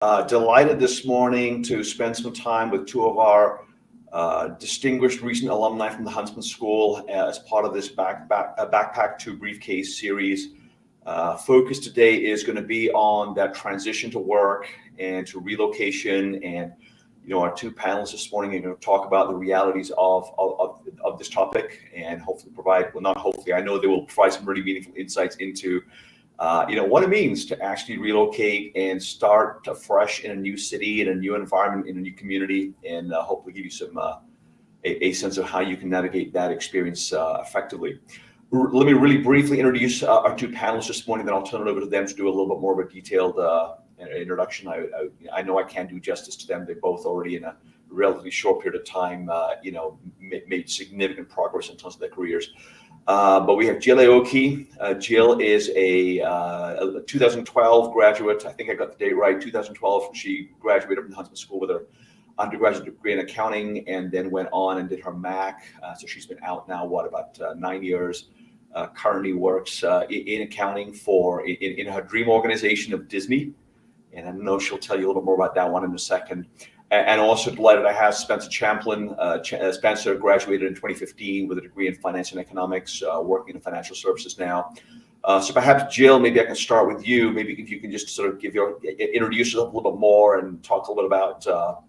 Delighted this morning to spend some time with two of our distinguished recent alumni from the Huntsman School as part of this Backpack to Briefcase series. Focus today is going to be on that transition to work and to relocation. And, our two panelists this morning are going to talk about the realities of this topic and hopefully I know they will provide some really meaningful insights into what it means to actually relocate and start afresh in a new city, in a new environment, in a new community, and hopefully give you some a sense of how you can navigate that experience effectively. Let me really briefly introduce our two panelists this morning, then I'll turn it over to them to do a little bit more of a detailed introduction. I know I can't do justice to them. They both already in a relatively short period of time, made significant progress in terms of their careers. But we have Jill Aoki. Jill is a 2012 graduate. I think I got the date right. 2012, she graduated from the Huntsman School with her undergraduate degree in accounting, and then went on and did her MAC. So she's been out now, about 9 years. Currently works in accounting in her dream organization of Disney. And I know she'll tell you a little bit more about that one in a second. And also delighted I have Spencer Champlin. Spencer graduated in 2015 with a degree in finance and economics, working in financial services now. So perhaps Jill, maybe I can start with you. Maybe if you can just sort of introduce yourself a little bit more and talk a little bit about,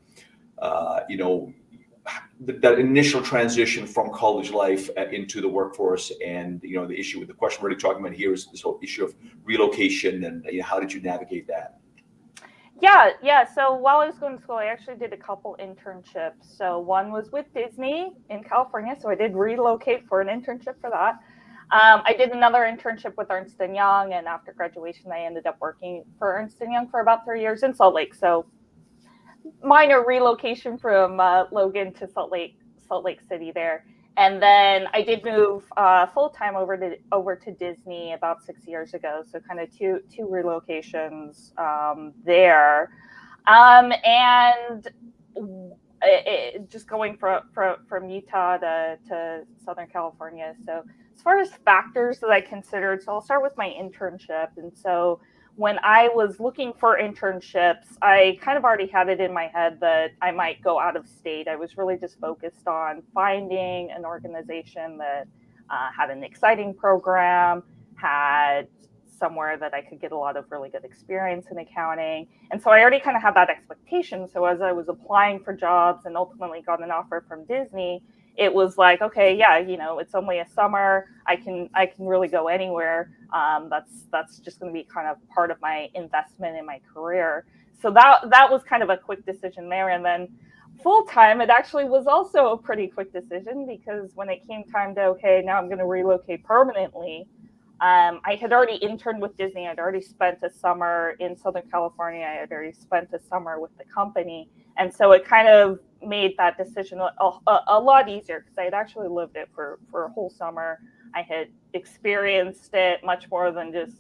that initial transition from college life into the workforce, and the question we're really talking about here is this whole issue of relocation, and how did you navigate that? Yeah. So while I was going to school, I actually did a couple internships. So one was with Disney in California. So I did relocate for an internship for that. I did another internship with Ernst & Young. And after graduation, I ended up working for Ernst & Young for about 3 years in Salt Lake. So minor relocation from Logan to Salt Lake City there. And then I did move full-time over to Disney about 6 years ago. So kind of two relocations there. And just going from Utah to Southern California. So as far as factors that I considered, so I'll start with my internship. And so when I was looking for internships, I kind of already had it in my head that I might go out of state. I was really just focused on finding an organization that had an exciting program, had somewhere that I could get a lot of really good experience in accounting. And so I already kind of had that expectation. So as I was applying for jobs and ultimately got an offer from Disney, it was like, okay, yeah, it's only a summer. I can really go anywhere. That's just going to be kind of part of my investment in my career. So that was kind of a quick decision there. And then full time, it actually was also a pretty quick decision, because when it came time to, okay, now I'm going to relocate permanently, I had already interned with Disney. I'd already spent a summer in Southern California. I had already spent a summer with the company. And so it kind of made that decision a lot easier, because I had actually lived it for a whole summer. I had experienced it much more than just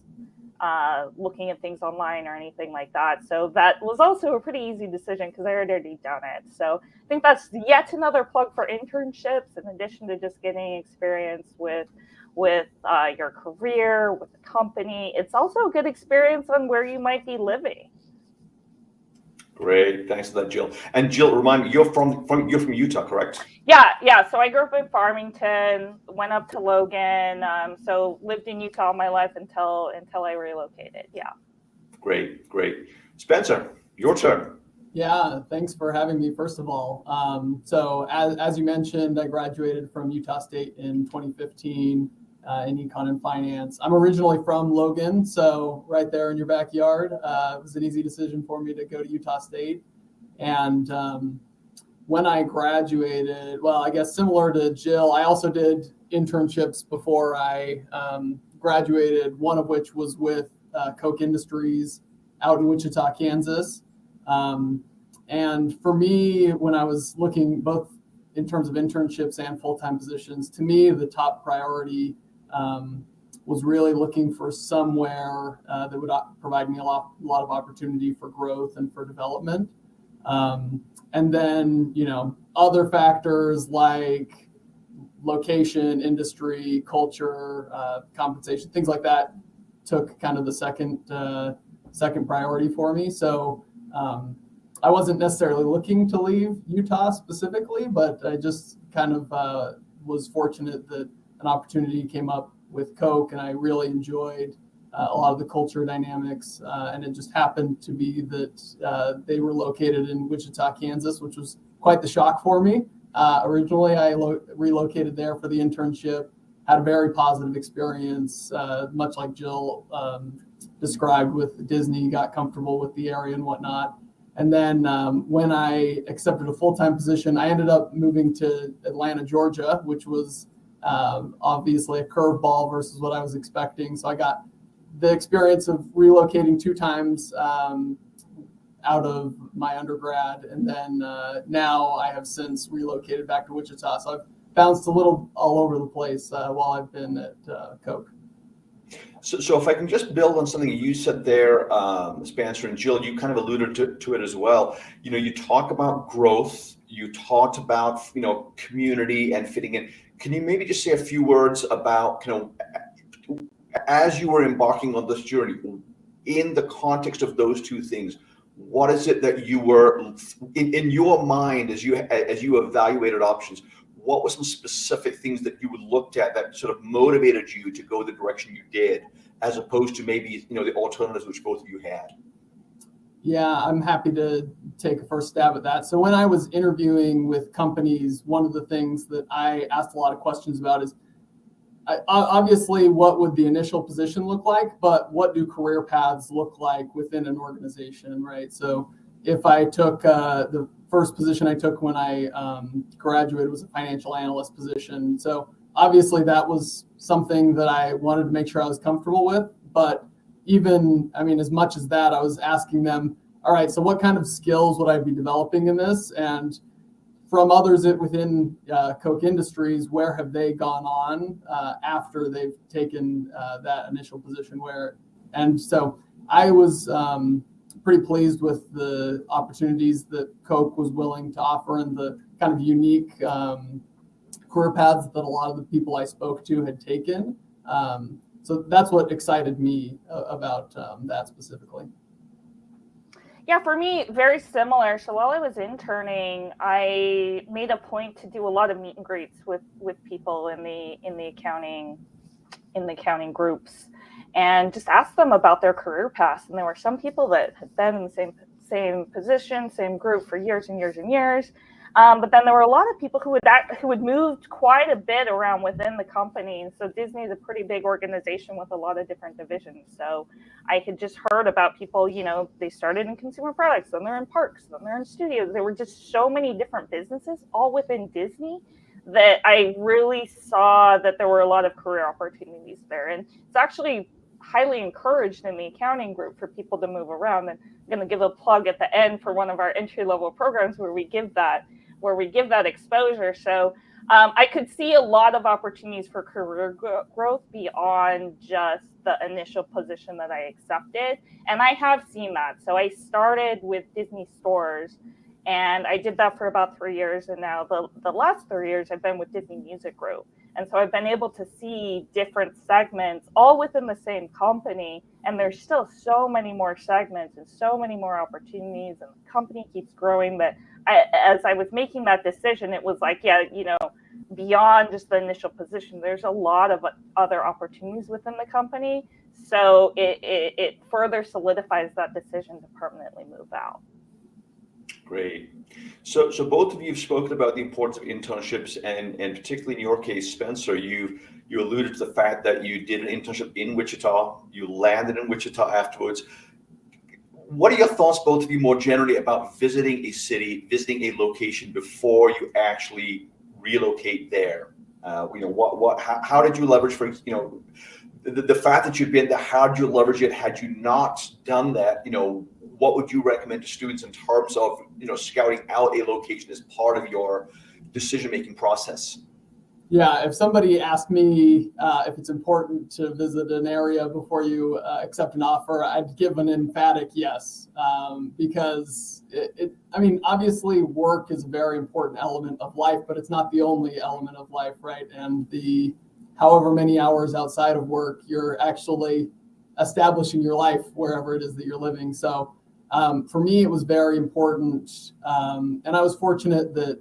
looking at things online or anything like that. So that was also a pretty easy decision, because I had already done it. So I think that's yet another plug for internships, in addition to just getting experience with your career, with the company. It's also a good experience on where you might be living. Great, thanks for that, Jill. And Jill, remind me, you're from Utah, correct? Yeah. So I grew up in Farmington, went up to Logan. So lived in Utah all my life until I relocated. Yeah. Great. Spencer, your turn. Yeah, thanks for having me, first of all. So as you mentioned, I graduated from Utah State in 2015 in econ and finance. I'm originally from Logan, so right there in your backyard. It was an easy decision for me to go to Utah State. And when I graduated, well, I guess similar to Jill, I also did internships before I graduated, one of which was with Koch Industries out in Wichita, Kansas. And for me, when I was looking both in terms of internships and full-time positions, to me, the top priority was really looking for somewhere that would provide me a lot of opportunity for growth and for development. And then, other factors like location, industry, culture, compensation, things like that took kind of the second priority for me. So I wasn't necessarily looking to leave Utah specifically, but I just kind of was fortunate that an opportunity came up with Koch, and I really enjoyed a lot of the culture dynamics. And it just happened to be that they were located in Wichita, Kansas, which was quite the shock for me. Originally, I relocated there for the internship, had a very positive experience, much like Jill described with Disney, got comfortable with the area and whatnot. And then when I accepted a full-time position, I ended up moving to Atlanta, Georgia, which was obviously a curveball versus what I was expecting. So I got the experience of relocating 2 times out of my undergrad. And then now I have since relocated back to Wichita. So I've bounced a little all over the place while I've been at Koch. So if I can just build on something you said there, Spencer and Jill, you kind of alluded to it as well. You talk about growth, you talked about, community and fitting in. Can you maybe just say a few words about, as you were embarking on this journey, in the context of those 2 things, what is it that you were in your mind as you evaluated options? What were some specific things that you looked at that sort of motivated you to go the direction you did, as opposed to maybe, the alternatives which both of you had? Yeah, I'm happy to take a first stab at that. So when I was interviewing with companies, one of the things that I asked a lot of questions about is, obviously, what would the initial position look like, but what do career paths look like within an organization, right? So if I took the first position I took when I graduated was a financial analyst position. So obviously that was something that I wanted to make sure I was comfortable with. But as much as that, I was asking them, all right, so what kind of skills would I be developing in this? And from others within Koch Industries, where have they gone on after they've taken that initial position and so I was pretty pleased with the opportunities that Koch was willing to offer and the kind of unique career paths that a lot of the people I spoke to had taken. So that's what excited me about that specifically. Yeah, for me, very similar. So while I was interning, I made a point to do a lot of meet and greets with people in the accounting groups, and just ask them about their career paths. And there were some people that had been in the same position, same group for years and years and years. But then there were a lot of people who had moved quite a bit around within the company. So Disney is a pretty big organization with a lot of different divisions. So I had just heard about people, they started in consumer products, then they're in parks, then they're in studios. There were just so many different businesses all within Disney that I really saw that there were a lot of career opportunities there. And it's actually highly encouraged in the accounting group for people to move around. And I'm going to give a plug at the end for one of our entry-level programs where we give that exposure. So I could see a lot of opportunities for career growth beyond just the initial position that I accepted. And I have seen that. So I started with Disney Stores, and I did that for about 3 years. And now the last 3 years, I've been with Disney Music Group. And so I've been able to see different segments all within the same company. And there's still so many more segments and so many more opportunities. And the company keeps growing that as I was making that decision, it was like, beyond just the initial position, there's a lot of other opportunities within the company. So it further solidifies that decision to permanently move out. Great. So both of you have spoken about the importance of internships, and particularly in your case, Spencer, you alluded to the fact that you did an internship in Wichita, you landed in Wichita afterwards. What are your thoughts, both of you, more generally about visiting a city, visiting a location before you actually relocate there? How did you leverage the fact that you've been there? How did you leverage it? Had you not done that, what would you recommend to students in terms of scouting out a location as part of your decision-making process? Yeah, if somebody asked me if it's important to visit an area before you accept an offer, I'd give an emphatic yes, because obviously work is a very important element of life, but it's not the only element of life, right? And however many hours outside of work, you're actually establishing your life wherever it is that you're living. So For me, it was very important. And I was fortunate that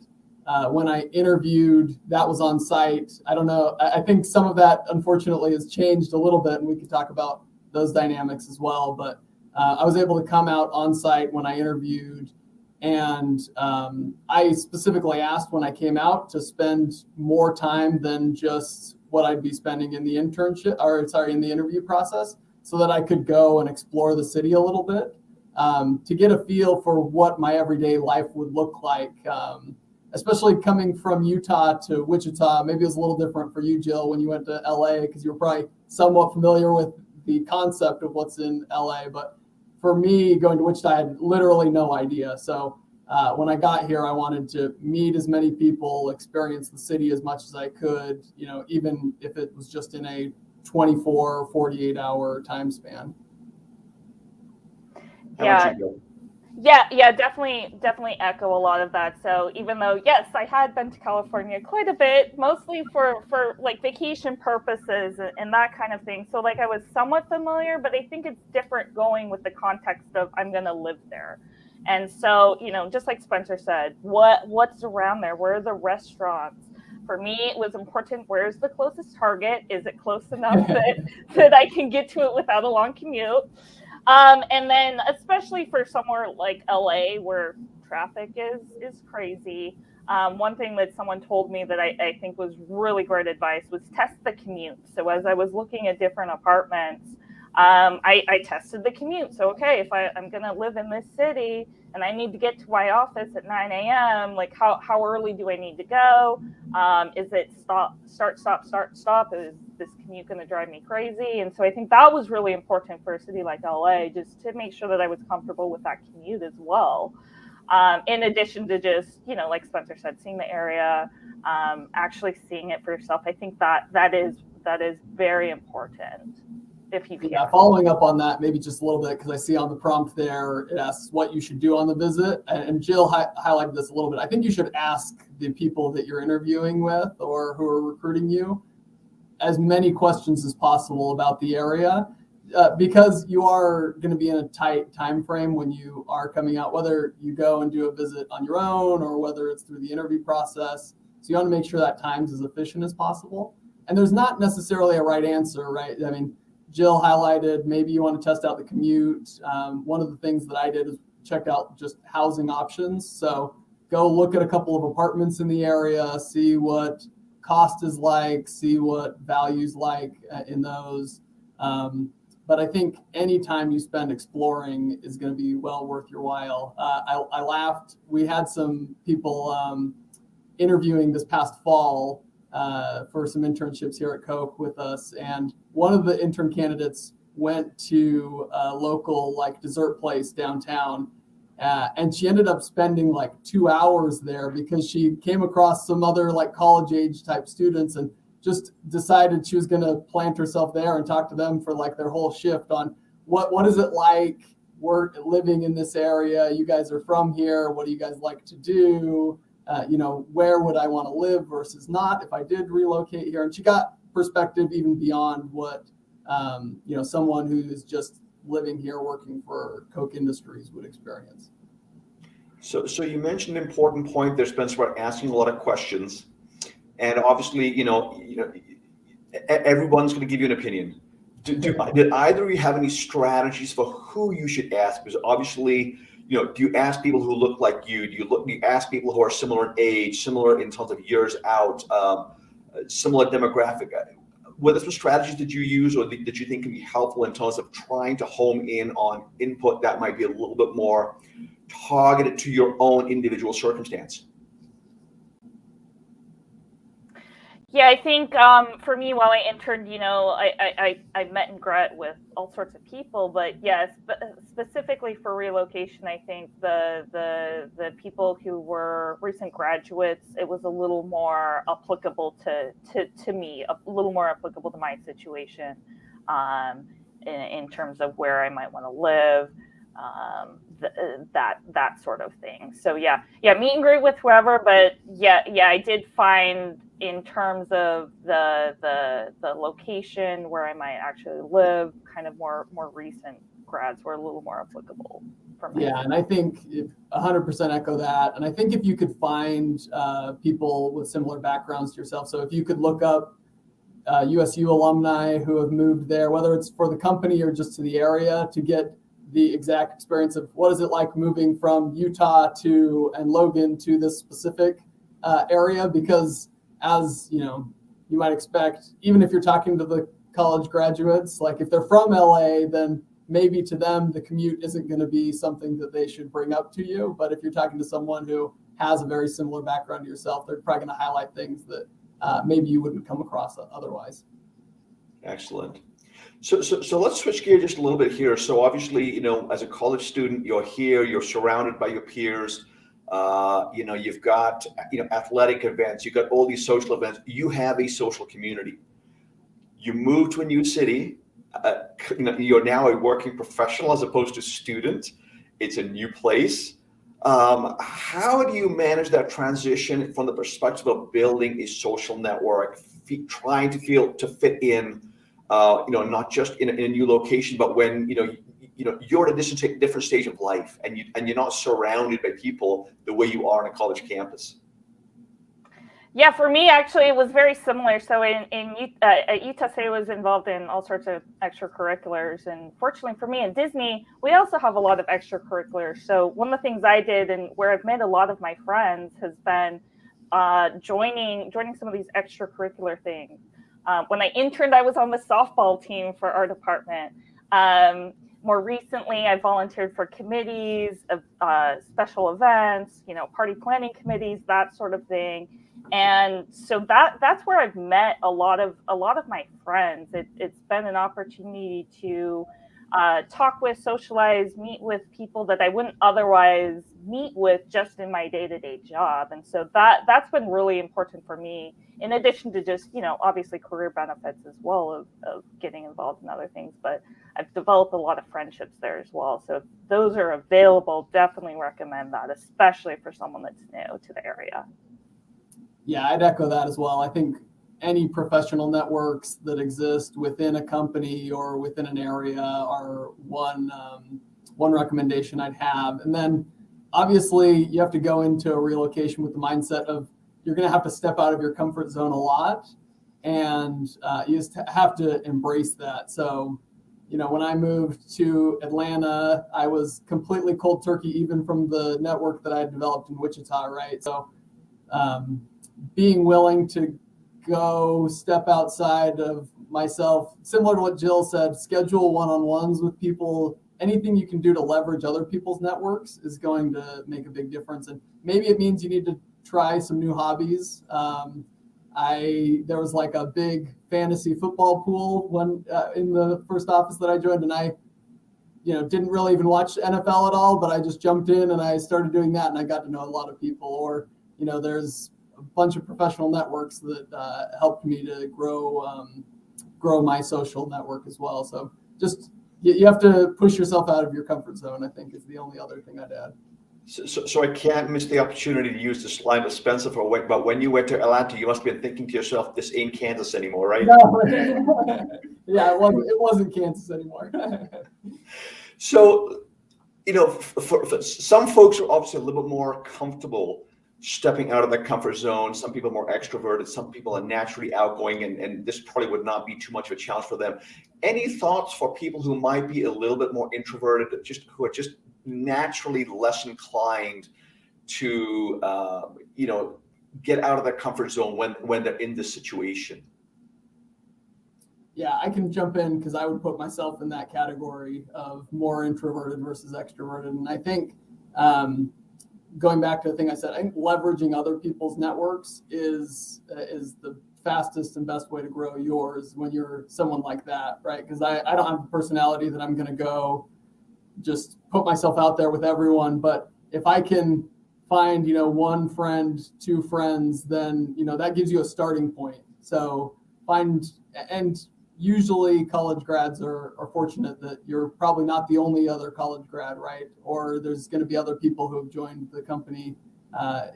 when I interviewed, that was on site. I don't know. I think some of that, unfortunately, has changed a little bit, and we could talk about those dynamics as well. But I was able to come out on site when I interviewed. And I specifically asked when I came out to spend more time than just what I'd be spending in the in the interview process, so that I could go and explore the city a little bit, to get a feel for what my everyday life would look like. Especially coming from Utah to Wichita. Maybe it was a little different for you, Jill, when you went to LA, because you were probably somewhat familiar with the concept of what's in LA. But for me, going to Wichita, I had literally no idea. So when I got here, I wanted to meet as many people, experience the city as much as I could, even if it was just in a 24 or 48 hour time span. Yeah, definitely echo a lot of that. So even though, yes, I had been to California quite a bit, mostly for like vacation purposes and that kind of thing. So like I was somewhat familiar, but I think it's different going with the context of I'm going to live there. And so, just like Spencer said, what's around there? Where are the restaurants? For me, it was important, where's the closest Target? Is it close enough that I can get to it without a long commute? And then especially for somewhere like LA where traffic is crazy. One thing that someone told me that I think was really great advice was test the commute. So as I was looking at different apartments, I tested the commute. So, okay, if I'm going to live in this city and I need to get to my office at 9 a.m., like how early do I need to go? Is it start, stop? Is this commute going to drive me crazy? And so I think that was really important for a city like LA, just to make sure that I was comfortable with that commute as well. In addition to just, like Spencer said, seeing the area, actually seeing it for yourself. I think that is very important. If you can. Yeah, following up on that, maybe just a little bit, because I see on the prompt there, it asks what you should do on the visit. And Jill highlighted this a little bit. I think you should ask the people that you're interviewing with or who are recruiting you as many questions as possible about the area, because you are going to be in a tight time frame when you are coming out, whether you go and do a visit on your own or whether it's through the interview process. So you want to make sure that time's as efficient as possible. And there's not necessarily a right answer, right? I mean, Jill highlighted maybe you want to test out the commute. One of the things that I did is check out just housing options. So go look at a couple of apartments in the area, see what cost is like, see what value's like in those. But I think any time you spend exploring is going to be well worth your while. I laughed. We had some people interviewing this past fall for some internships here at Koch with us. And one of the intern candidates went to a local dessert place downtown. And she ended up spending 2 hours there because she came across some other college age type students and just decided she was going to plant herself there and talk to them for their whole shift on what is it like living in this area. You guys are from here. What do you guys like to do? Where would I want to live versus not if I did relocate here? And she got perspective even beyond what, someone who is just living here working for Koch Industries would experience. So you mentioned an important point there, Spencer, about asking a lot of questions. And obviously, everyone's going to give you an opinion. Did either of you have any strategies for who you should ask? Because obviously, do you ask people who look like you? Do you ask people who are similar in age, similar in terms of years out, similar demographic? Were there some strategies that you use or that you think can be helpful in terms of trying to home in on input that might be a little bit more targeted to your own individual circumstance? Yeah, I think for me, while I interned, I met and grew with all sorts of people, but yes, specifically for relocation, I think the people who were recent graduates, it was a little more applicable to me, a little more applicable to my situation, in terms of where I might want to live, that sort of thing. So yeah, meet and greet with whoever, but yeah, I did find, in terms of the location where I might actually live, kind of more recent grads were a little more applicable. Yeah, and I think 100% echo that. And I think if you could find people with similar backgrounds to yourself, so if you could look up USU alumni who have moved there, whether it's for the company or just to the area, to get the exact experience of what is it like moving from Utah and Logan to this specific area, because as you might expect, even if you're talking to the college graduates, like if they're from LA, then maybe to them the commute isn't going to be something that they should bring up to you. But if you're talking to someone who has a very similar background to yourself, they're probably going to highlight things that maybe you wouldn't come across otherwise. Excellent. So let's switch gear just a little bit here. So obviously, as a college student, you're here, you're surrounded by your peers. You've got, athletic events, you've got all these social events. You have a social community. You move to a new city. You're now a working professional as opposed to student. It's a new place. How do you manage that transition from the perspective of building a social network, trying to fit in, not just in a new location, but when you're at a different stage of life, and you're not surrounded by people the way you are on a college campus? Yeah, for me, actually, it was very similar. So at Utah State, I was involved in all sorts of extracurriculars. And fortunately for me in Disney, we also have a lot of extracurriculars. So one of the things I did, and where I've made a lot of my friends, has been joining some of these extracurricular things. When I interned, I was on the softball team for our department. More recently, I volunteered for committees of special events, party planning committees, that sort of thing. And so that's where I've met a lot of my friends. It's been an opportunity to talk with, socialize, meet with people that I wouldn't otherwise meet with just in my day-to-day job. And so that's been really important for me, in addition to just, obviously career benefits as well of getting involved in other things. But I've developed a lot of friendships there as well. So if those are available, definitely recommend that, especially for someone that's new to the area. Yeah, I'd echo that as well. I think any professional networks that exist within a company or within an area are one recommendation I'd have. And then obviously you have to go into a relocation with the mindset of you're going to have to step out of your comfort zone a lot, and you just have to embrace that. So, when I moved to Atlanta, I was completely cold turkey, even from the network that I had developed in Wichita, right? So being willing to go step outside of myself, similar to what Jill said, schedule one-on-ones with people. Anything you can do to leverage other people's networks is going to make a big difference. And maybe it means you need to try some new hobbies. There was like a big fantasy football pool when in the first office that I joined, and I didn't really even watch NFL at all, but I just jumped in and I started doing that, and I got to know a lot of people. Or there's a bunch of professional networks that helped me to grow my social network as well. So just you have to push yourself out of your comfort zone, I think, is the only other thing I'd add. So I can't miss the opportunity to use this line with Spencer but when you went to Atlanta, you must have been thinking to yourself, this ain't Kansas anymore, right? No. Yeah, it wasn't Kansas anymore. So, for some folks are obviously a little bit more comfortable stepping out of their comfort zone. Some people are more extroverted. Some people are naturally outgoing, and this probably would not be too much of a challenge for them. Any thoughts for people who might be a little bit more introverted, who are just naturally less inclined to, get out of their comfort zone when they're in this situation? Yeah, I can jump in because I would put myself in that category of more introverted versus extroverted. And I think going back to the thing I said, I think leveraging other people's networks is the fastest and best way to grow yours when you're someone like that, right? Because I don't have the personality that I'm going to go just put myself out there with everyone. But if I can find, one friend, two friends, then, that gives you a starting point. So and usually college grads are fortunate that you're probably not the only other college grad, right? Or there's going to be other people who have joined the company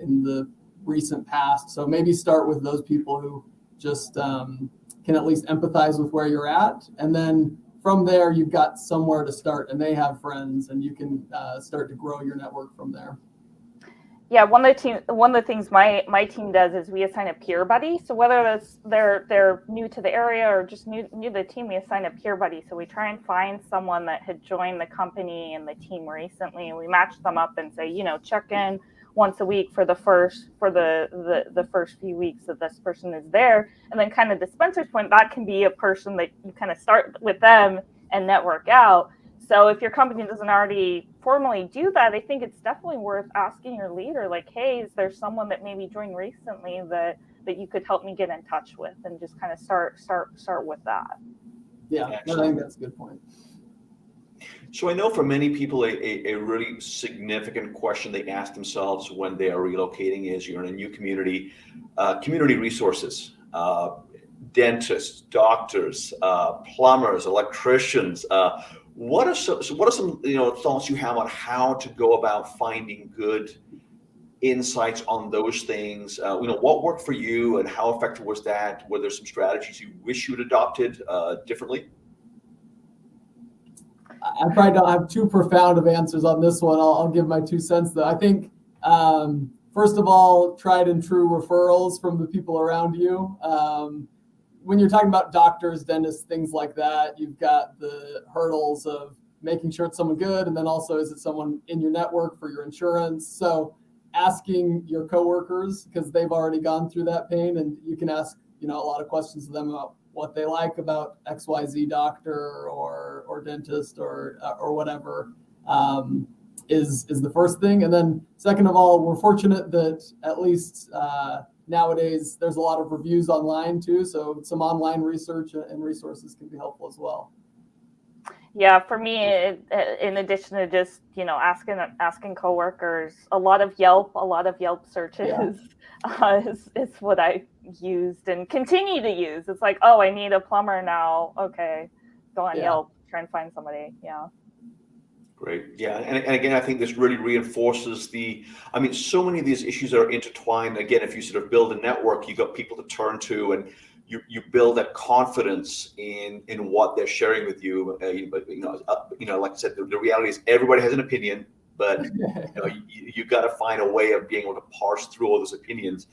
in the recent past. So maybe start with those people who just can at least empathize with where you're at, and then from there, you've got somewhere to start, and they have friends, and you can start to grow your network from there. Yeah, one of the things my team does is we assign a peer buddy. So whether that's they're new to the area or just new to the team, we assign a peer buddy. So we try and find someone that had joined the company and the team recently, and we match them up and say, check in once a week for the first few weeks that this person is there. And then kind of to Spencer's point, that can be a person that you kind of start with them and network out. So if your company doesn't already formally do that, I think it's definitely worth asking your leader, like, hey, is there someone that maybe joined recently that you could help me get in touch with, and just kind of start with that. Yeah, I think that's a good point. So I know for many people, a really significant question they ask themselves when they are relocating is, you're in a new community, community resources, dentists, doctors, plumbers, electricians. What are some thoughts you have on how to go about finding good insights on those things? What worked for you, and how effective was that? Were there some strategies you wish you'd adopted differently? I probably don't have too profound of answers on this one. I'll give my 2 cents though. I think first of all, tried and true referrals from the people around you. When you're talking about doctors, dentists, things like that, you've got the hurdles of making sure it's someone good, and then also, is it someone in your network for your insurance? So asking your coworkers, because they've already gone through that pain, and you can ask a lot of questions to them about what they like about XYZ doctor or dentist or whatever, is the first thing. And then second of all, we're fortunate that at least nowadays there's a lot of reviews online too, so some online research and resources can be helpful as well. Yeah, for me, in addition to just asking coworkers, a lot of Yelp searches is what I used and continue to use. It's like, oh, I need a plumber now. Okay, go on Yelp, try and find somebody. Yeah. Great. Yeah. And again, I think this really reinforces so many of these issues are intertwined. Again, if you sort of build a network, you got people to turn to, and you build that confidence in what they're sharing with you. But like I said, the reality is everybody has an opinion, but you got to find a way of being able to parse through all those opinions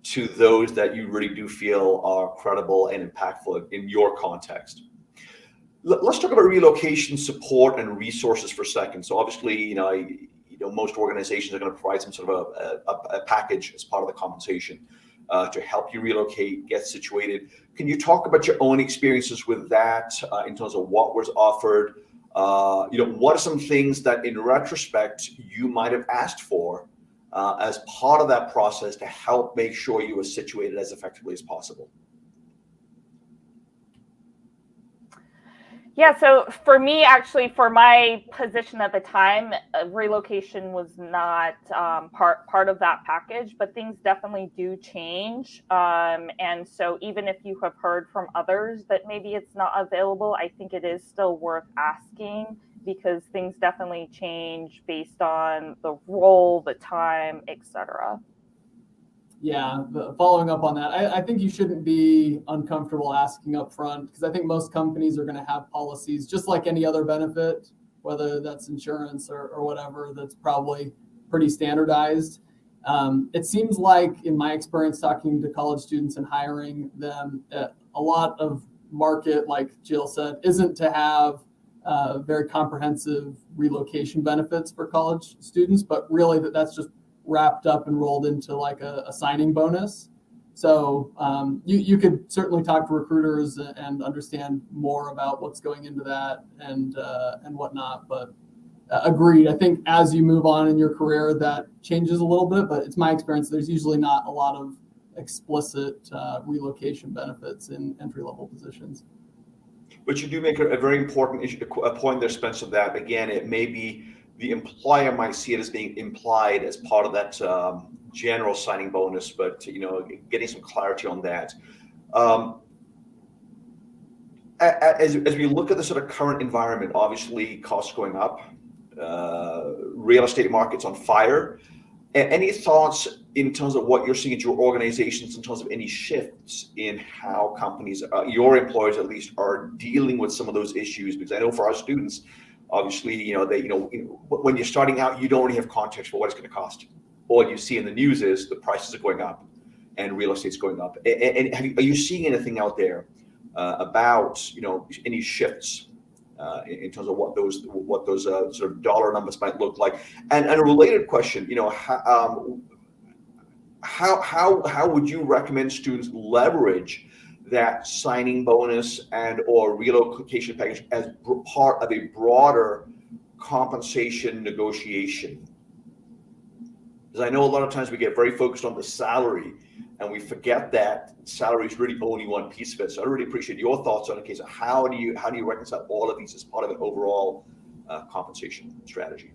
to those that you really do feel are credible and impactful in your context. Let's talk about relocation support and resources for a second. So obviously, most organizations are going to provide some sort of a package as part of the compensation to help you relocate, get situated. Can you talk about your own experiences with that in terms of what was offered? What are some things that in retrospect you might have asked for as part of that process to help make sure you were situated as effectively as possible? Yeah, so for me, actually, for my position at the time, relocation was not part of that package, but things definitely do change. And so even if you have heard from others that maybe it's not available, I think it is still worth asking, because things definitely change based on the role, the time, etc. Yeah, following up on that, I think you shouldn't be uncomfortable asking up front, because I think most companies are going to have policies just like any other benefit, whether that's insurance or whatever, that's probably pretty standardized. It seems like, in my experience talking to college students and hiring them, a lot of market, like Jill said, isn't to have very comprehensive relocation benefits for college students, but really that's just wrapped up and rolled into like a signing bonus. So you could certainly talk to recruiters and understand more about what's going into that and whatnot. But agreed, I think as you move on in your career, that changes a little bit. But it's my experience, there's usually not a lot of explicit relocation benefits in entry-level positions. But you do make a very important issue, a point there, Spencer, that again, it may be the employer might see it as being implied as part of that general signing bonus, but getting some clarity on that. As we look at the sort of current environment, obviously costs going up, real estate market's on fire. Any thoughts in terms of what you're seeing at your organizations in terms of any shifts in how companies, your employers at least, are dealing with some of those issues? Because I know for our students, obviously, when you're starting out, you don't really have context for what it's going to cost. All you see in the news is the prices are going up and real estate's going up. And are you seeing anything out there about any shifts in terms of what those sort of dollar numbers might look like? And a related question, how would you recommend students leverage that signing bonus and or relocation package as part of a broader compensation negotiation? Because I know a lot of times we get very focused on the salary and we forget that salary is really only one piece of it. So I really appreciate your thoughts on the case of how do you reconcile all of these as part of an overall compensation strategy?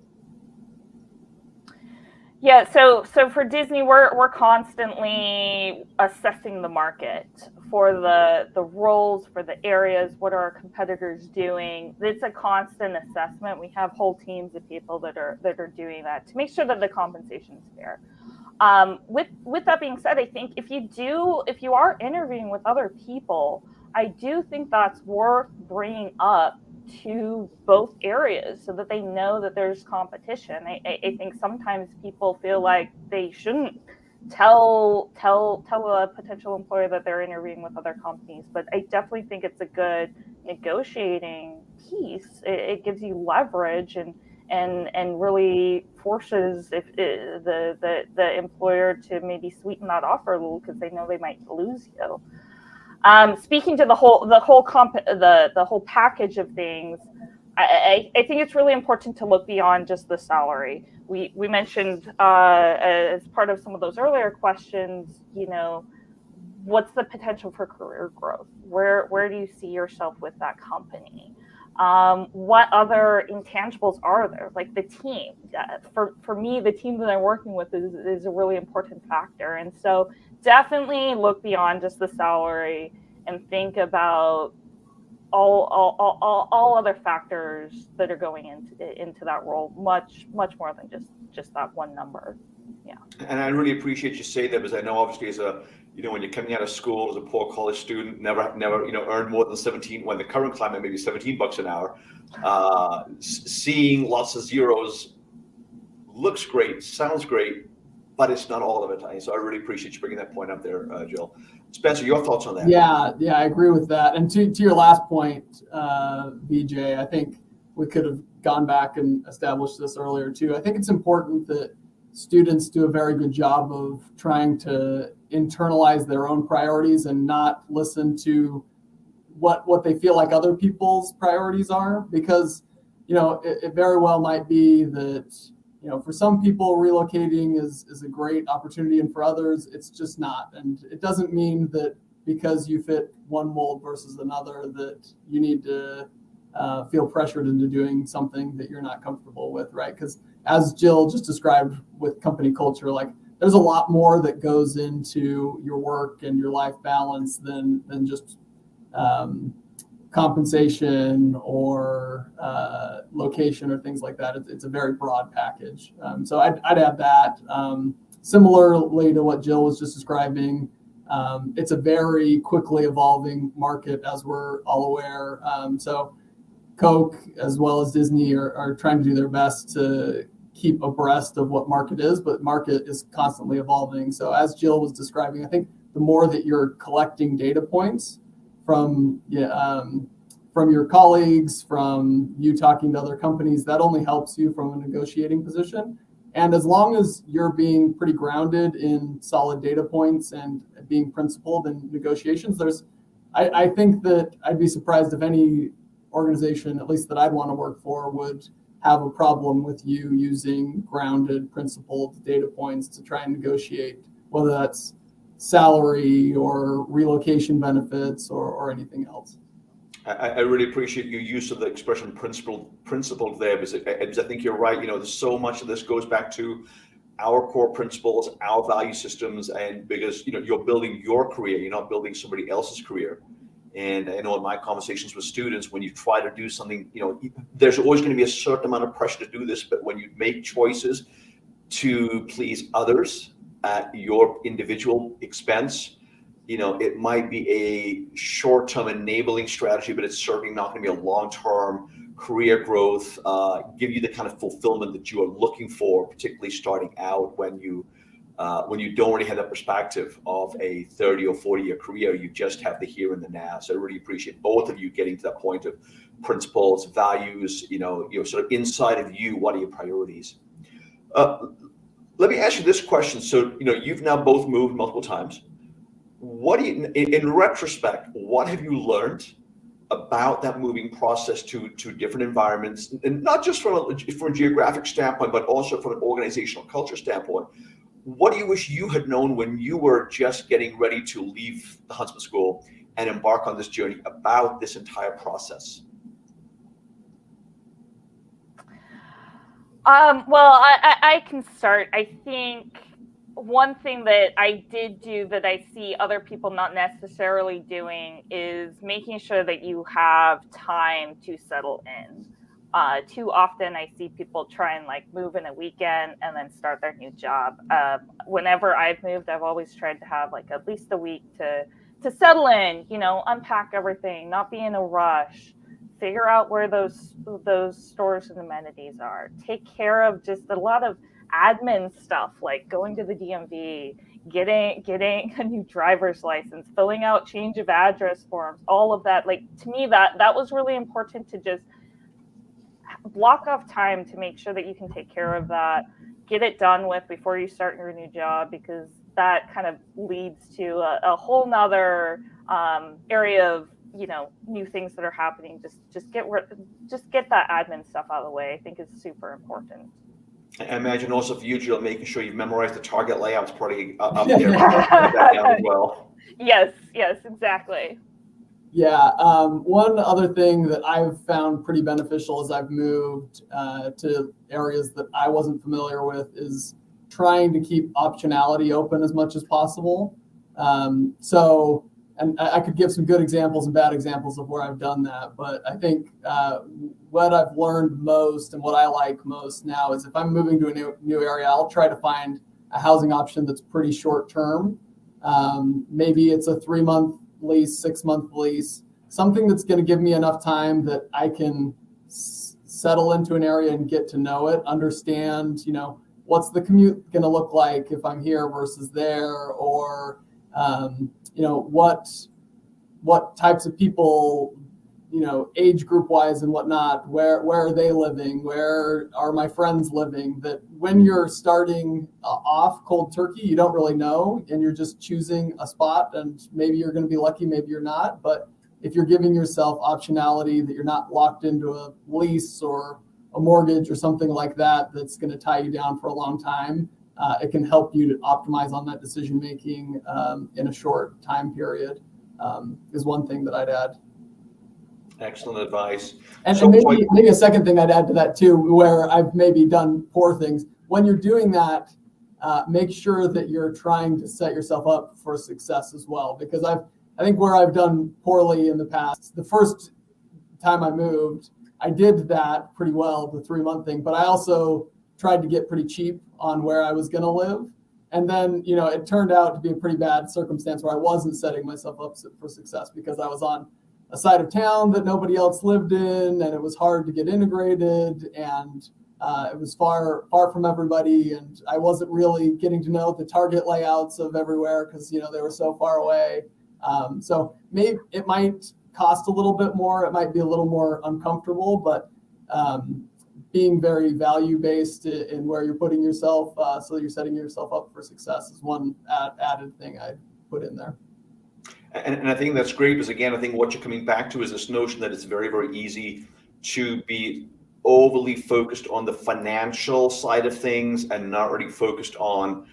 Yeah, so for Disney, we're constantly assessing the market for the roles, for the areas. What are our competitors doing? It's a constant assessment. We have whole teams of people that are doing that to make sure that the compensation is fair. With that being said, I think if you are interviewing with other people, I do think that's worth bringing up to both areas so that they know that there's competition. I think sometimes people feel like they shouldn't tell a potential employer that they're interviewing with other companies, but I definitely think it's a good negotiating piece. It gives you leverage and really forces the employer to maybe sweeten that offer a little because they know they might lose you. Speaking to the whole package of things, I think it's really important to look beyond just the salary. We mentioned as part of some of those earlier questions, what's the potential for career growth? Where do you see yourself with that company? What other intangibles are there? Like the team. For me, the team that I'm working with is a really important factor. And so definitely look beyond just the salary and think about all other factors that are going into that role, much more than just that one number. Yeah. And I really appreciate you saying that, because I know obviously as when you're coming out of school as a poor college student, never earned more than 17, when the current climate maybe $17 an hour, seeing lots of zeros looks great, sounds great, but it's not all of it. So I really appreciate you bringing that point up there, Jill. Spencer, your thoughts on that? Yeah, I agree with that. And to your last point, Vijay, I think we could have gone back and established this earlier too. I think it's important that students do a very good job of trying to internalize their own priorities and not listen to what they feel like other people's priorities are, because it very well might be that for some people relocating is a great opportunity, and for others it's just not. And it doesn't mean that because you fit one mold versus another that you need to feel pressured into doing something that you're not comfortable with, right? Because as Jill just described with company culture, like there's a lot more that goes into your work and your life balance than just compensation or location or things like that. It's a very broad package. So I'd add that. Similarly to what Jill was just describing, it's a very quickly evolving market, as we're all aware. So Koch, as well as Disney, are trying to do their best to keep abreast of what market is, but market is constantly evolving. So as Jill was describing, I think the more that you're collecting data points from your colleagues, from you talking to other companies, that only helps you from a negotiating position. And as long as you're being pretty grounded in solid data points and being principled in negotiations, I think that I'd be surprised if any organization, at least that I'd want to work for, would have a problem with you using grounded, principled data points to try and negotiate, whether that's salary or relocation benefits or anything else. I really appreciate your use of the expression principled there, because I think you're right. There's so much of this goes back to our core principles, our value systems, and because you're building your career, you're not building somebody else's career. And I know in my conversations with students, when you try to do something, there's always going to be a certain amount of pressure to do this, but when you make choices, to please others at your individual expense. It might be a short-term enabling strategy, but it's certainly not going to be a long-term career growth, give you the kind of fulfillment that you are looking for, particularly starting out when you don't really have that perspective of a 30 or 40-year career. You just have the here and the now. So I really appreciate both of you getting to that point of principles, values, sort of inside of you, what are your priorities? Let me ask you this question. So, you've now both moved multiple times. What do you, in retrospect, what have you learned about that moving process to different environments, and not just from a geographic standpoint, but also from an organizational culture standpoint? What do you wish you had known when you were just getting ready to leave the Huntsman School and embark on this journey about this entire process? Well, I can start. I think one thing that I did do that I see other people not necessarily doing is making sure that you have time to settle in. Too often I see people try and move in a weekend and then start their new job. Whenever I've moved, I've always tried to have at least a week to settle in, unpack everything, not be in a rush, figure out where those stores and amenities are, take care of just a lot of admin stuff like going to the DMV, getting a new driver's license, filling out change of address forms, all of that. To me, that was really important, to just block off time to make sure that you can take care of that, get it done with before you start your new job, because that kind of leads to a whole nother area of new things that are happening. Just get that admin stuff out of the way. I think is super important. I imagine also for you, Jill, making sure you've memorized the target layouts probably up there as well. Yes, exactly. Yeah. One other thing that I've found pretty beneficial as I've moved to areas that I wasn't familiar with is trying to keep optionality open as much as possible. And I could give some good examples and bad examples of where I've done that. But I think what I've learned most and what I like most now is if I'm moving to a new area, I'll try to find a housing option that's pretty short term. Maybe it's a 3-month lease, 6-month lease, something that's going to give me enough time that I can settle into an area and get to know it, understand, what's the commute going to look like if I'm here versus there, or what types of people, age group wise and whatnot, where are they living? Where are my friends living? That when you're starting off cold turkey, you don't really know, and you're just choosing a spot, and maybe you're going to be lucky, maybe you're not. But if you're giving yourself optionality, that you're not locked into a lease or a mortgage or something like that, that's going to tie you down for a long time, it can help you to optimize on that decision making in a short time period, is one thing that I'd add. Excellent advice. And maybe a second thing I'd add to that too, where I've maybe done poor things. When you're doing that, make sure that you're trying to set yourself up for success as well. Because I think where I've done poorly in the past, the first time I moved, I did that pretty well, the 3-month thing, but I also tried to get pretty cheap on where I was going to live. And then, it turned out to be a pretty bad circumstance where I wasn't setting myself up for success, because I was on a side of town that nobody else lived in, and it was hard to get integrated, and it was far from everybody, and I wasn't really getting to know the target layouts of everywhere because they were so far away. So maybe it might cost a little bit more, it might be a little more uncomfortable, but being very value-based in where you're putting yourself, so that you're setting yourself up for success, is one added thing I'd put in there. And I think that's great, because again, I think what you're coming back to is this notion that it's very, very easy to be overly focused on the financial side of things and not really focused on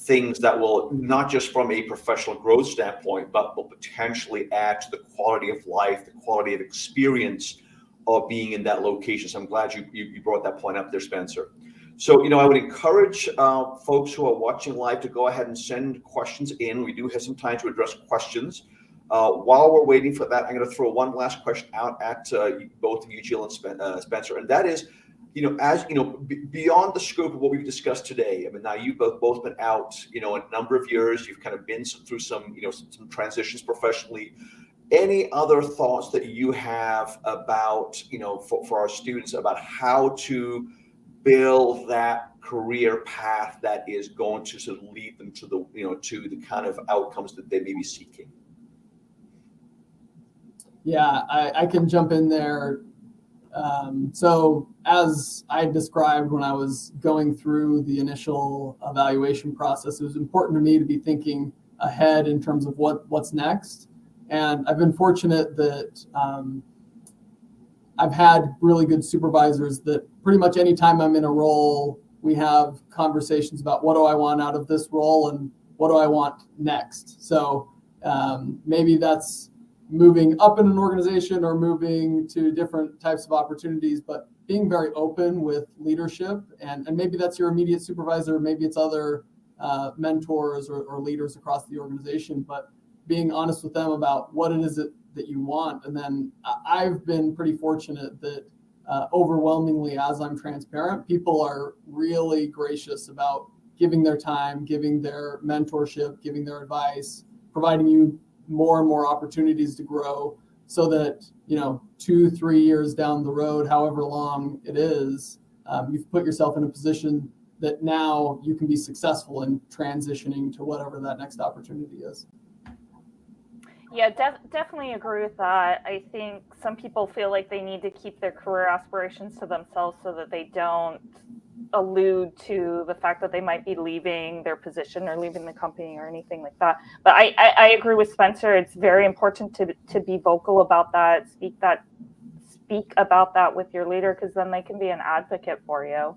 things that will, not just from a professional growth standpoint, but will potentially add to the quality of life, the quality of experience of being in that location. So I'm glad you brought that point up there, Spencer. So, I would encourage folks who are watching live to go ahead and send questions in. We do have some time to address questions. While we're waiting for that, I'm going to throw one last question out at both of you, Jill and Spencer, and that is, as beyond the scope of what we've discussed today, I mean, now you've both been out, a number of years. You've kind of been through some transitions professionally. Any other thoughts that you have about, for our students about how to build that career path that is going to sort of lead them to the kind of outcomes that they may be seeking? Yeah, I can jump in there. So as I described when I was going through the initial evaluation process, it was important to me to be thinking ahead in terms of what's next. And I've been fortunate that I've had really good supervisors that pretty much anytime I'm in a role, we have conversations about what do I want out of this role and what do I want next. So maybe that's moving up in an organization or moving to different types of opportunities, but being very open with leadership. And maybe that's your immediate supervisor, maybe it's other mentors or leaders across the organization, but being honest with them about what it is that you want. And then I've been pretty fortunate that overwhelmingly, as I'm transparent, people are really gracious about giving their time, giving their mentorship, giving their advice, providing you more and more opportunities to grow, so that 2-3 years down the road, however long it is, you've put yourself in a position that now you can be successful in transitioning to whatever that next opportunity is. Yeah, definitely agree with that. I think some people feel like they need to keep their career aspirations to themselves so that they don't allude to the fact that they might be leaving their position or leaving the company or anything like that. But I agree with Spencer. It's very important to be vocal about that, speak about that with your leader, because then they can be an advocate for you.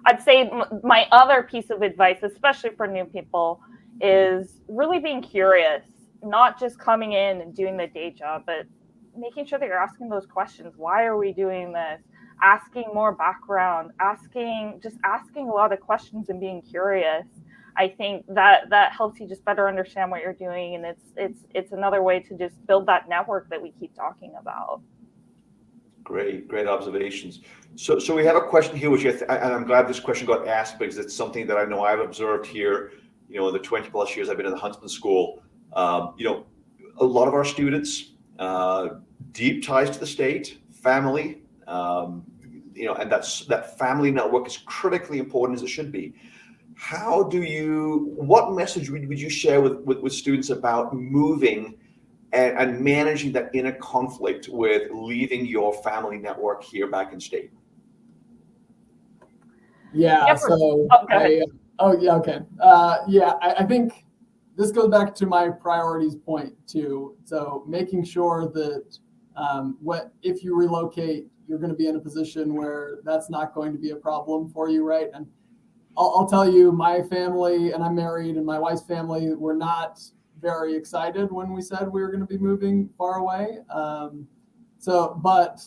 I'd say my other piece of advice, especially for new people, is really being curious, not just coming in and doing the day job, but making sure that you're asking those questions. Why are we doing this? Asking more background, asking a lot of questions and being curious. I think that helps you just better understand what you're doing, and it's another way to just build that network that we keep talking about. Great observations. So we have a question here, which and I'm glad this question got asked, because it's something that I know I've observed here, in the 20 plus years I've been in the Huntsman School. A lot of our students, deep ties to the state, family, and that family network is critically important, as it should be. What message would you share with students about moving and managing that inner conflict with leaving your family network here back in state? Yeah. So I think this goes back to my priorities point too. So making sure that if you relocate, you're going to be in a position where that's not going to be a problem for you, right? And I'll tell you, my family, and I'm married, and my wife's family were not very excited when we said we were going to be moving far away. But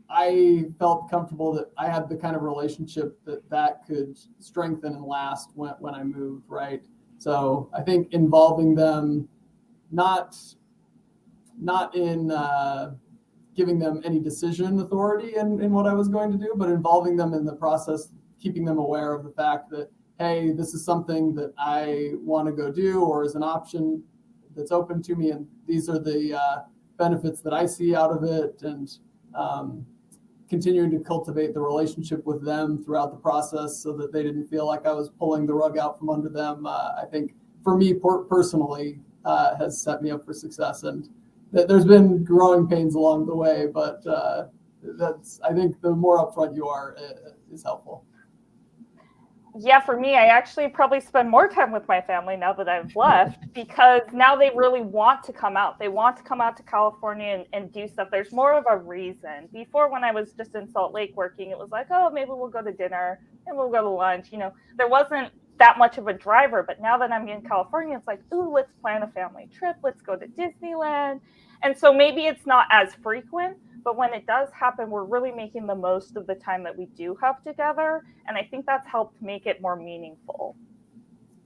I felt comfortable that I had the kind of relationship that could strengthen and last when I moved, right? So I think involving them, not in giving them any decision authority in what I was going to do, but involving them in the process, keeping them aware of the fact that, hey, this is something that I want to go do, or is an option that's open to me, and these are the benefits that I see out of it, and continuing to cultivate the relationship with them throughout the process so that they didn't feel like I was pulling the rug out from under them, I think for me personally has set me up for success. And there's been growing pains along the way, but I think the more upfront you are is helpful. Yeah, for me, I actually probably spend more time with my family now that I've left, because now they really want to come out. They want to come out to California and do stuff. There's more of a reason. Before, when I was just in Salt Lake working, it was like, oh, maybe we'll go to dinner and we'll go to lunch. There wasn't that much of a driver. But now that I'm in California, it's like, ooh, let's plan a family trip. Let's go to Disneyland. And so maybe it's not as frequent, but when it does happen, we're really making the most of the time that we do have together. And I think that's helped make it more meaningful.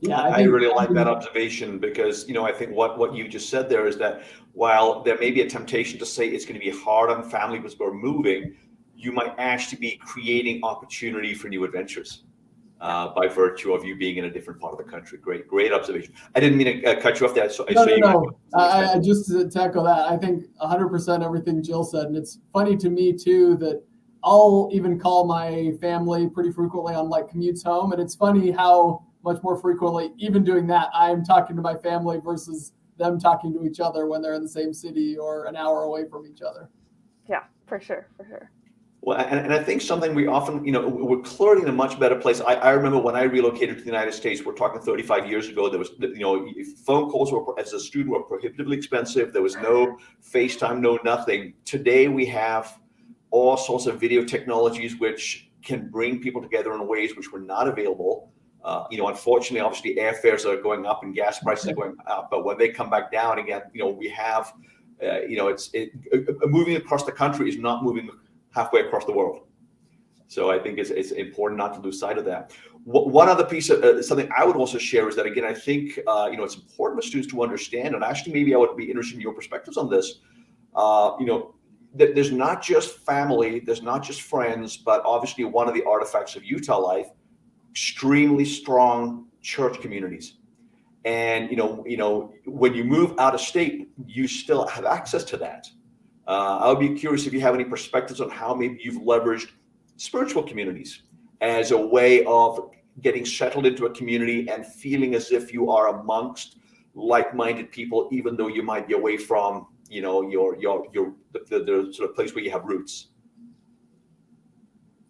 Yeah, I really like that observation, because, I think what you just said there is that while there may be a temptation to say it's going to be hard on family because we're moving, you might actually be creating opportunity for new adventures by virtue of you being in a different part of the country. Great observation. I didn't mean to cut you off there. No. I just to echo that, I think 100% everything Jill said. And it's funny to me too that I'll even call my family pretty frequently on like commutes home. And it's funny how much more frequently, even doing that, I'm talking to my family versus them talking to each other when they're in the same city or an hour away from each other. Yeah, for sure. Well, and I think something we often, we're clearly in a much better place. I remember when I relocated to the United States, we're talking 35 years ago, there was, phone calls were, as a student, were prohibitively expensive. There was no FaceTime, no nothing. Today, we have all sorts of video technologies which can bring people together in ways which were not available. Unfortunately, obviously, airfares are going up and gas prices are going up. But when they come back down again, we have, moving across the country is not moving halfway across the world. So I think it's important not to lose sight of that. One other piece of something I would also share is that, again, I think, it's important for students to understand, and actually maybe I would be interested in your perspectives on this, that there's not just family, there's not just friends, but obviously one of the artifacts of Utah life, extremely strong church communities. And, when you move out of state, you still have access to that. I would be curious if you have any perspectives on how maybe you've leveraged spiritual communities as a way of getting settled into a community and feeling as if you are amongst like-minded people, even though you might be away from, the sort of place where you have roots.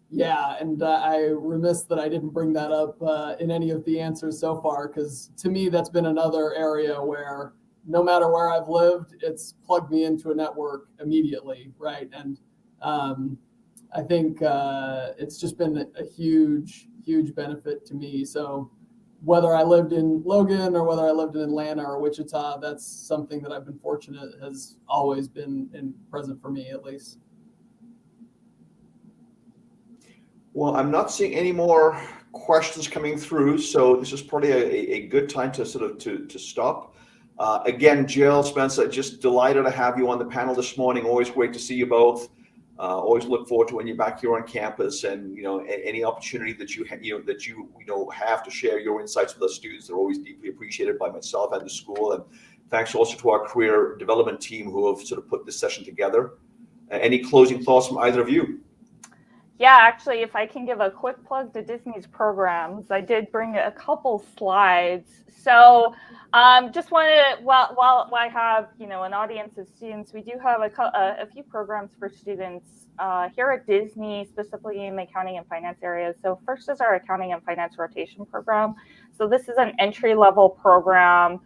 Yeah, and I remiss that I didn't bring that up in any of the answers so far, because to me, that's been another area where no matter where I've lived, it's plugged me into a network immediately, right? And I think it's just been a huge benefit to me. So whether I lived in Logan or whether I lived in Atlanta or Wichita, that's something that I've been fortunate has always been present for me, at least. Well, I'm not seeing any more questions coming through, so this is probably a good time to sort of to stop. Again, Jill, Spencer, just delighted to have you on the panel this morning. Always great to see you both. Always look forward to when you're back here on campus, and any opportunity that you have to share your insights with our students. They're always deeply appreciated by myself and the school. And thanks also to our career development team who have sort of put this session together. Any closing thoughts from either of you? Yeah, actually, if I can give a quick plug to Disney's programs, I did bring a couple slides. So just wanted to, while I have, an audience of students, we do have a few programs for students here at Disney, specifically in the accounting and finance area. So first is our accounting and finance rotation program. So this is an entry-level program.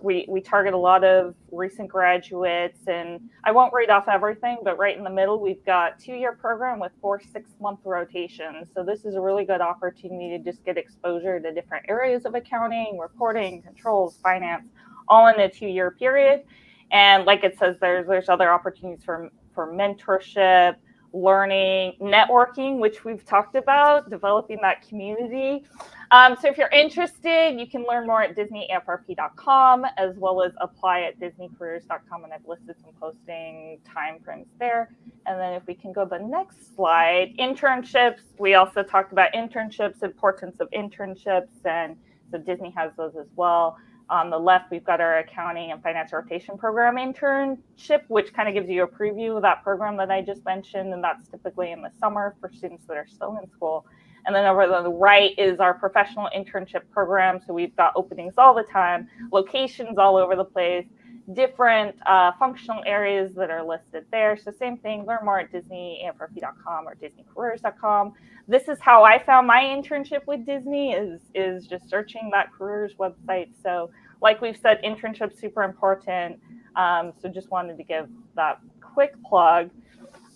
We target a lot of recent graduates, and I won't read off everything, but right in the middle, we've got 2-year program with 4 6-month rotations. So this is a really good opportunity to just get exposure to different areas of accounting, reporting, controls, finance, all in a 2-year period. And like it says, there's other opportunities for mentorship, learning, networking, which we've talked about, developing that community. So if you're interested, you can learn more at disneyafrp.com, as well as apply at disneycareers.com, and I've listed some posting time frames there. And then if we can go to the next slide, internships. We also talked about internships, importance of internships, and so Disney has those as well. On the left, we've got our accounting and finance rotation program internship, which kind of gives you a preview of that program that I just mentioned, and that's typically in the summer for students that are still in school. And then over to the right is our professional internship program. So we've got openings all the time, locations all over the place, different functional areas that are listed there. So same thing, learn more at disneyafrp.com or disneycareers.com. This is how I found my internship with Disney is just searching that careers website. So like we've said, internships super important. So just wanted to give that quick plug.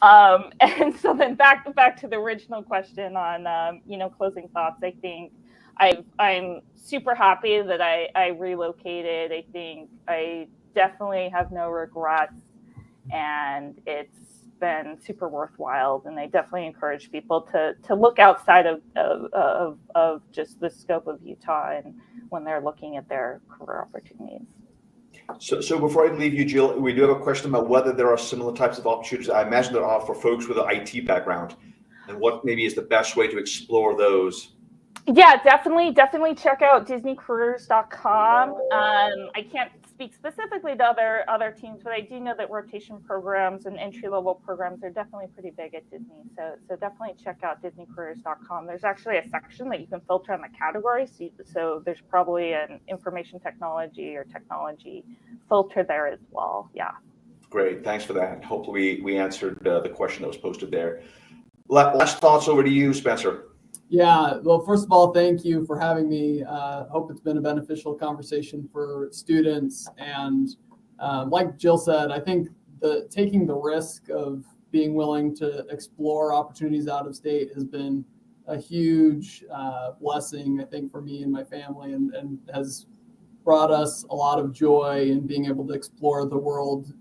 And so then back to the original question on, closing thoughts. I think I'm super happy that I relocated. I think I definitely have no regrets, and it's been super worthwhile. And I definitely encourage people to look outside of just the scope of Utah and when they're looking at their career opportunities. So before I leave you, Jill, we do have a question about whether there are similar types of opportunities. I imagine there are for folks with an IT background, and what maybe is the best way to explore those. Yeah, definitely check out DisneyCareers.com. I can't speak specifically to other teams, but I do know that rotation programs and entry-level programs are definitely pretty big at Disney. So definitely check out DisneyCareers.com. There's actually a section that you can filter on the category. So there's probably an information technology or technology filter there as well. Yeah. Great, thanks for that. Hopefully we answered the question that was posted there. Last thoughts over to you, Spencer. Yeah, well, first of all, thank you for having me. Hope it's been a beneficial conversation for students. And like Jill said, I think taking the risk of being willing to explore opportunities out of state has been a huge blessing, I think, for me and my family, and has brought us a lot of joy in being able to explore the world,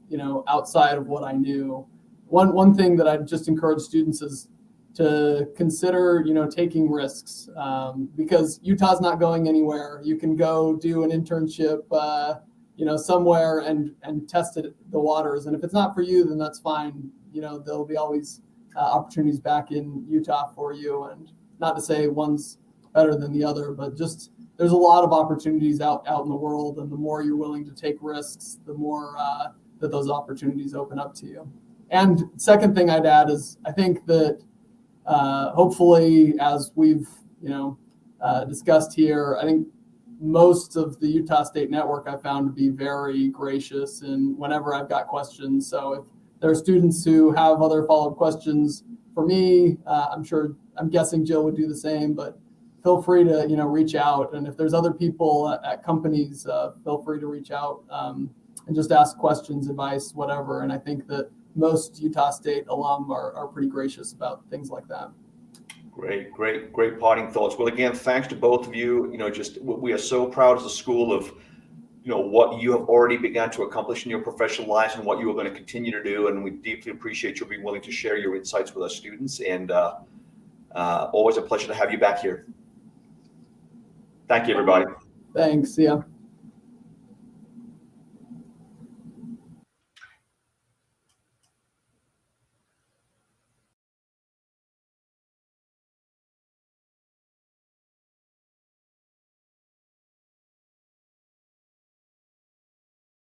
outside of what I knew. One thing that I just encourage students is to consider, taking risks, because Utah's not going anywhere. You can go do an internship, somewhere and test the waters. And if it's not for you, then that's fine. There'll be always opportunities back in Utah for you. And not to say one's better than the other, but just there's a lot of opportunities out in the world. And the more you're willing to take risks, the more that those opportunities open up to you. And second thing I'd add is I think that hopefully, as we've discussed here, I think most of the Utah State Network I found to be very gracious, and whenever I've got questions. So if there are students who have other follow-up questions for me, I'm guessing Jill would do the same. But feel free to reach out, and if there's other people at companies, feel free to reach out and just ask questions, advice, whatever. And I think that most Utah State alum are pretty gracious about things like that. Great parting thoughts. Well, again, thanks to both of you. We are so proud as a school of, what you have already begun to accomplish in your professional lives and what you are going to continue to do. And we deeply appreciate you being willing to share your insights with our students. And always a pleasure to have you back here. Thank you, everybody. Thanks. See ya.